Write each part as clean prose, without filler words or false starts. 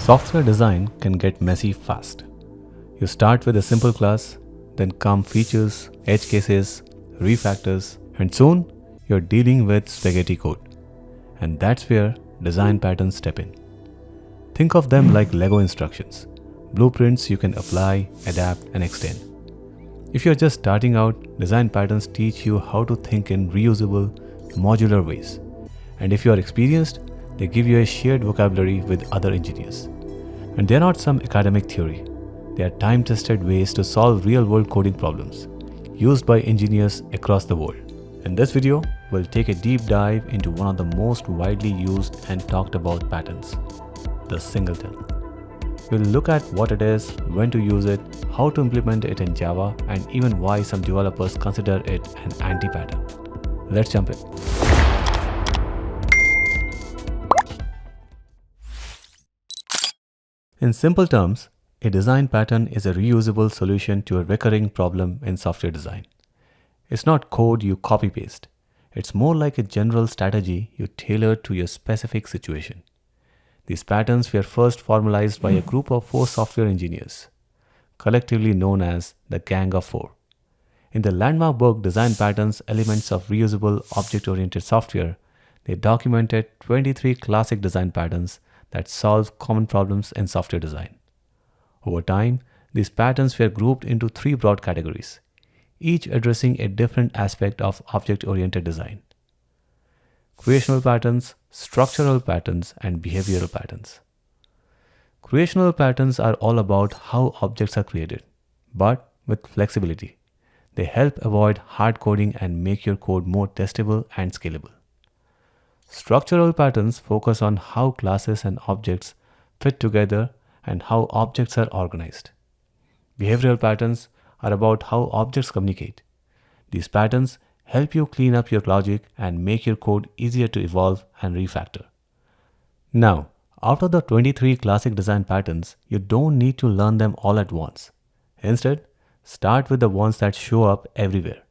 Software design can get messy fast. You start with a simple class, then come features, edge cases, refactors, and soon you're dealing with spaghetti code. And that's where design patterns step in. Think of them like Lego instructions, blueprints you can apply, adapt, and extend. If you're just starting out, design patterns teach you how to think in reusable, modular ways. And if you're experienced, they give you a shared vocabulary with other engineers. And they're not some academic theory. They are time-tested ways to solve real-world coding problems, used by engineers across the world. In this video, we'll take a deep dive into one of the most widely used and talked about patterns, the singleton. We'll look at what it is, when to use it, how to implement it in Java, and even why some developers consider it an anti-pattern. Let's jump in. In simple terms, a design pattern is a reusable solution to a recurring problem in software design. It's not code you copy-paste. It's more like a general strategy you tailor to your specific situation. These patterns were first formalized by a group of 4 software engineers, collectively known as the Gang of 4. In the landmark book Design Patterns, Elements of Reusable Object-Oriented Software, they documented 23 classic design patterns that solve common problems in software design. Over time, these patterns were grouped into 3 broad categories, each addressing a different aspect of object-oriented design: creational patterns, structural patterns, and behavioral patterns. Creational patterns are all about how objects are created, but with flexibility. They help avoid hard coding and make your code more testable and scalable. Structural patterns focus on how classes and objects fit together and how objects are organized. Behavioral patterns are about how objects communicate. These patterns help you clean up your logic and make your code easier to evolve and refactor. Now, out of the 23 classic design patterns, you don't need to learn them all at once. Instead, start with the ones that show up everywhere.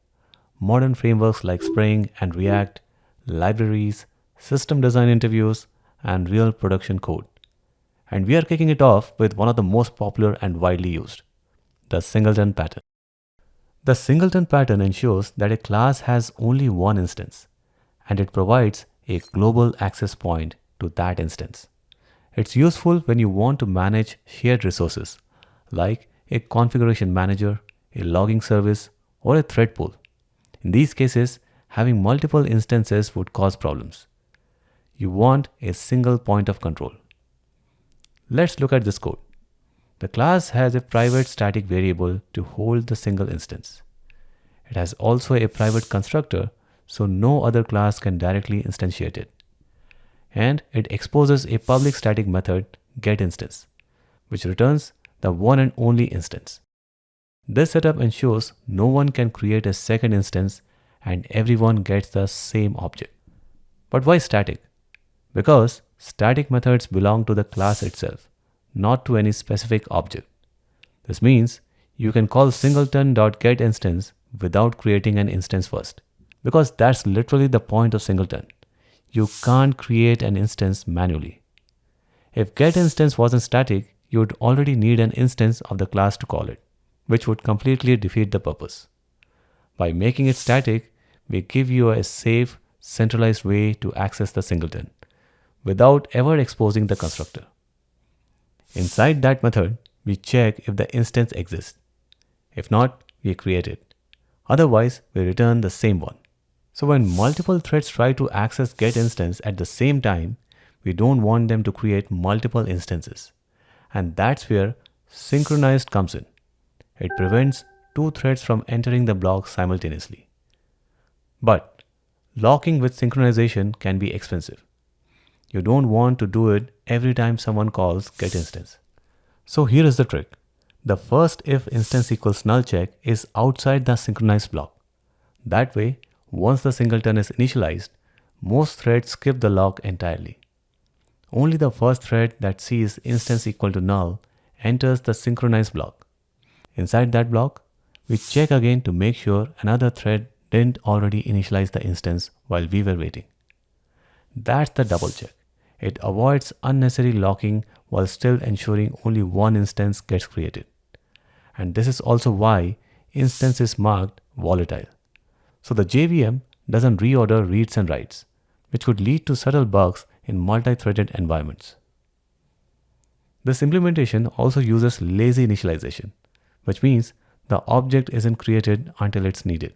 Modern frameworks like Spring and React, libraries, system design interviews, and real production code. And we are kicking it off with one of the most popular and widely used, the singleton pattern. The singleton pattern ensures that a class has only one instance, and it provides a global access point to that instance. It's useful when you want to manage shared resources, like a configuration manager, a logging service, or a thread pool. In these cases, having multiple instances would cause problems. You want a single point of control. Let's look at this code. The class has a private static variable to hold the single instance. It has also a private constructor, so no other class can directly instantiate it. And it exposes a public static method, getInstance, which returns the one and only instance. This setup ensures no one can create a second instance and everyone gets the same object. But why static? Because static methods belong to the class itself, not to any specific object. This means you can call singleton.getInstance without creating an instance first, because that's literally the point of singleton. You can't create an instance manually. If getInstance wasn't static, you would already need an instance of the class to call it, which would completely defeat the purpose. By making it static, we give you a safe, centralized way to access the singleton, without ever exposing the constructor. Inside that method, we check if the instance exists. If not, we create it. Otherwise, we return the same one. So when multiple threads try to access getInstance at the same time, we don't want them to create multiple instances. And that's where synchronized comes in. It prevents 2 threads from entering the block simultaneously. But locking with synchronization can be expensive. You don't want to do it every time someone calls getInstance. So here is the trick. The first if instance equals null check is outside the synchronized block. That way, once the singleton is initialized, most threads skip the lock entirely. Only the first thread that sees instance equal to null enters the synchronized block. Inside that block, we check again to make sure another thread didn't already initialize the instance while we were waiting. That's the double check. It avoids unnecessary locking while still ensuring only one instance gets created. And this is also why instance is marked volatile. So the JVM doesn't reorder reads and writes, which could lead to subtle bugs in multi-threaded environments. This implementation also uses lazy initialization, which means the object isn't created until it's needed.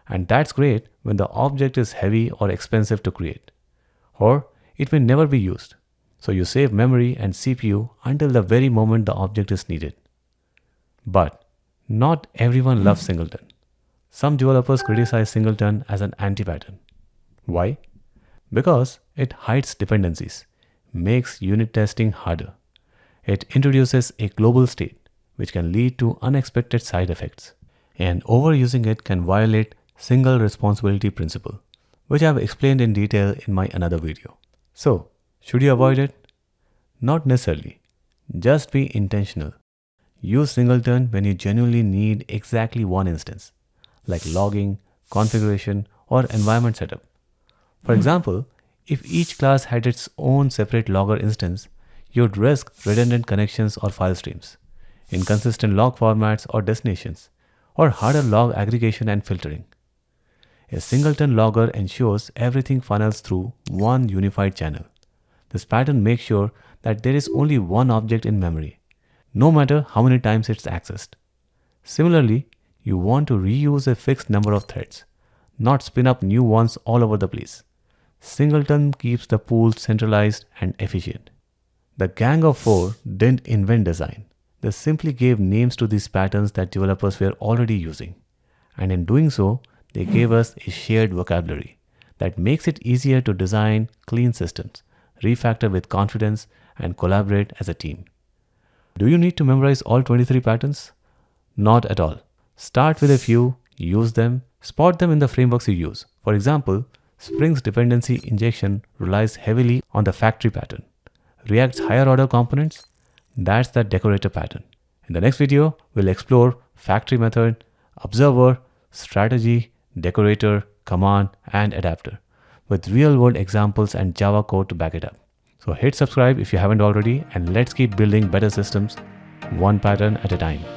And that's great when the object is heavy or expensive to create, or it may never be used. So you save memory and CPU until the very moment the object is needed. But not everyone loves Singleton. Some developers criticize Singleton as an anti-pattern. Why? Because it hides dependencies, makes unit testing harder. It introduces a global state, which can lead to unexpected side effects. And overusing it can violate single responsibility principle, which I have explained in detail in my another video. So, should you avoid it? Not necessarily. Just be intentional. Use Singleton when you genuinely need exactly one instance, like logging, configuration, or environment setup. For example, if each class had its own separate logger instance, you'd risk redundant connections or file streams, inconsistent log formats or destinations, or harder log aggregation and filtering. A Singleton logger ensures everything funnels through one unified channel. This pattern makes sure that there is only one object in memory, no matter how many times it's accessed. Similarly, you want to reuse a fixed number of threads, not spin up new ones all over the place. Singleton keeps the pool centralized and efficient. The Gang of Four didn't invent design. They simply gave names to these patterns that developers were already using. And in doing so, they gave us a shared vocabulary that makes it easier to design clean systems, refactor with confidence, and collaborate as a team. Do you need to memorize all 23 patterns? Not at all. Start with a few, use them, spot them in the frameworks you use. For example, Spring's dependency injection relies heavily on the factory pattern. React's higher order components, that's the decorator pattern. In the next video, we'll explore factory method, observer, strategy, decorator, command, and adapter, with real-world examples and Java code to back it up. So hit subscribe if you haven't already, and let's keep building better systems, one pattern at a time.